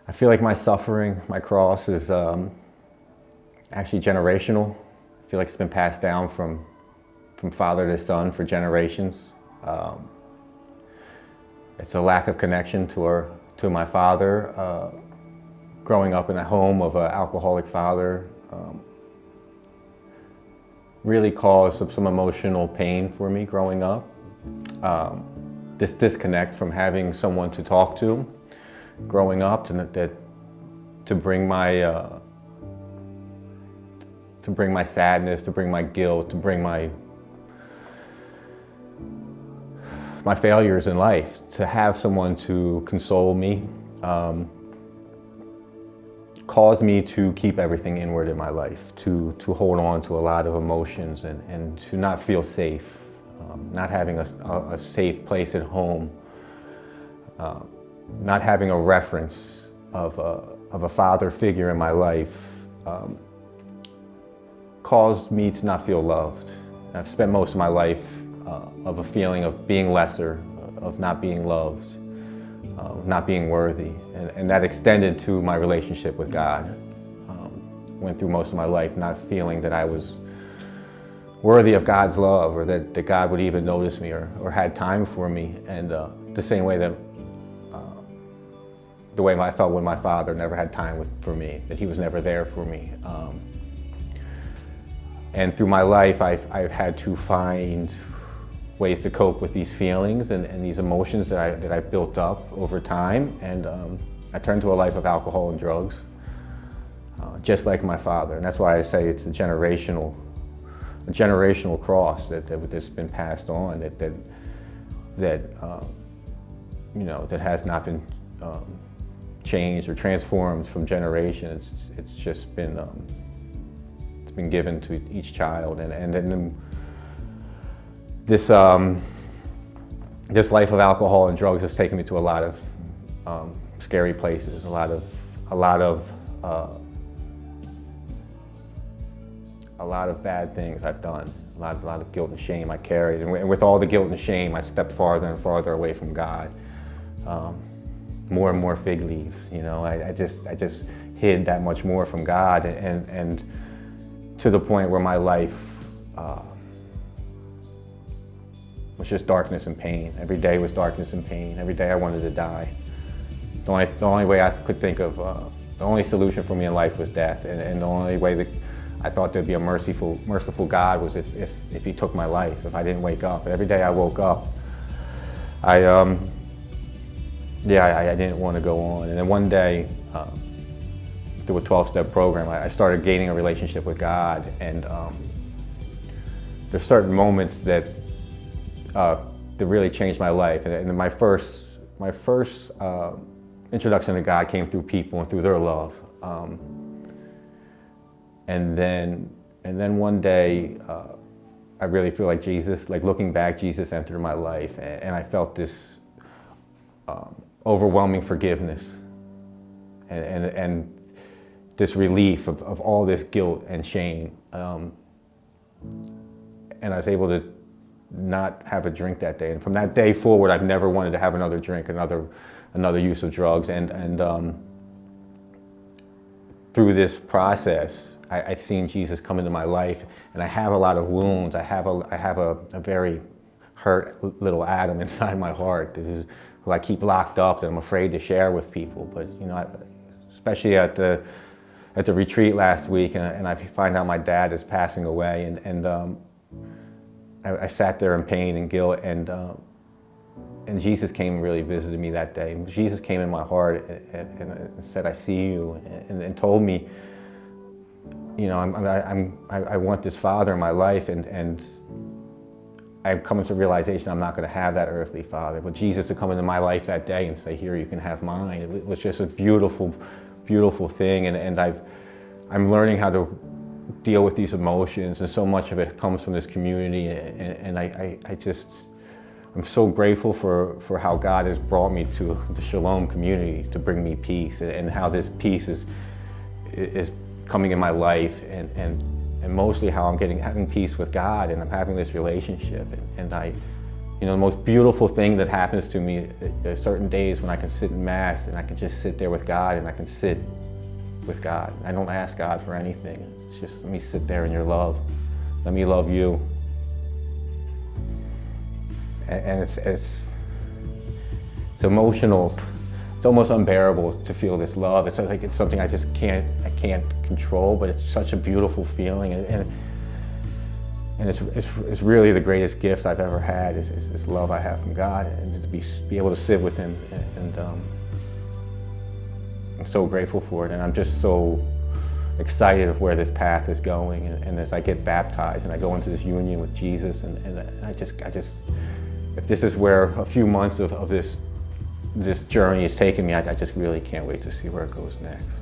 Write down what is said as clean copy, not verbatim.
I feel like my suffering, my cross is actually generational. I feel like it's been passed down from father to son for generations. It's a lack of connection to my father. Growing up in a home of an alcoholic father really caused some emotional pain for me growing up. This disconnect from having someone to talk to growing up to bring my sadness, to bring my guilt, to bring my failures in life, to have someone to console me, caused me to keep everything inward in my life, to hold on to a lot of emotions and to not feel safe, not having a safe place at home, not having a reference of a father figure in my life, caused me to not feel loved. I've spent most of my life of a feeling of being lesser, of not being loved, not being worthy, and that extended to my relationship with God. Went through most of my life not feeling that I was worthy of God's love, or that God would even notice me or had time for me, and the same way that the way I felt when my father never had time for me, that he was never there for me. And through my life, I've had to find ways to cope with these feelings and these emotions that I built up over time. And I turned to a life of alcohol and drugs, just like my father. And that's why I say it's a generational cross that's been passed on, that has not been changed or transformed from generation. It's just been it's been given to each child, and then this life of alcohol and drugs has taken me to a lot of scary places, a lot of bad things I've done, a lot of guilt and shame I carried, and with all the guilt and shame, I stepped farther and farther away from God. More and more fig leaves, I just hid that much more from God, and to the point where my life was just darkness and pain. Every day was darkness and pain. Every day I wanted to die. The only way I could think of, the only solution for me in life was death, and the only way that I thought there'd be a merciful God was if he took my life, if I didn't wake up. And every day I woke up, I didn't want to go on. And then one day, through a 12-step program, I started gaining a relationship with God, and there's certain moments that really changed my life. And my first introduction to God came through people and through their love. And then one day, I really feel like Jesus, like looking back, Jesus entered my life, and I felt this overwhelming forgiveness and this relief of all this guilt and shame. And I was able to not have a drink that day. And from that day forward, I've never wanted to have another drink, another use of drugs. And through this process, I've seen Jesus come into my life, and I have a lot of wounds. I have a very hurt little Adam inside my heart who I keep locked up, that I'm afraid to share with people. But especially at the retreat last week, and I find out my dad is passing away, and I sat there in pain and guilt, and Jesus came and really visited me that day. Jesus came in my heart and said, "I see you," and told me, I want this father in my life, and I'm coming to the realization I'm not going to have that earthly father. But Jesus to come into my life that day and say, "Here, you can have mine." It was just a beautiful, beautiful thing, and I'm learning how to deal with these emotions, and so much of it comes from this community, and I'm so grateful for how God has brought me to the Shalom community to bring me peace, and how this peace is coming in my life, and mostly how I'm having peace with God, and I'm having this relationship, and You know, the most beautiful thing that happens to me are certain days when I can sit in Mass and I can just sit there with God and I can sit with God. I don't ask God for anything. It's just, let me sit there in your love. Let me love you. And it's emotional. It's almost unbearable to feel this love. It's like it's something I can't control, but it's such a beautiful feeling. And it's really the greatest gift I've ever had is this love I have from God, and to be able to sit with Him, and I'm so grateful for it, and I'm just so excited of where this path is going. And as I get baptized and I go into this union with Jesus, and I just, if this is where a few months of this journey is taking me, I just really can't wait to see where it goes next.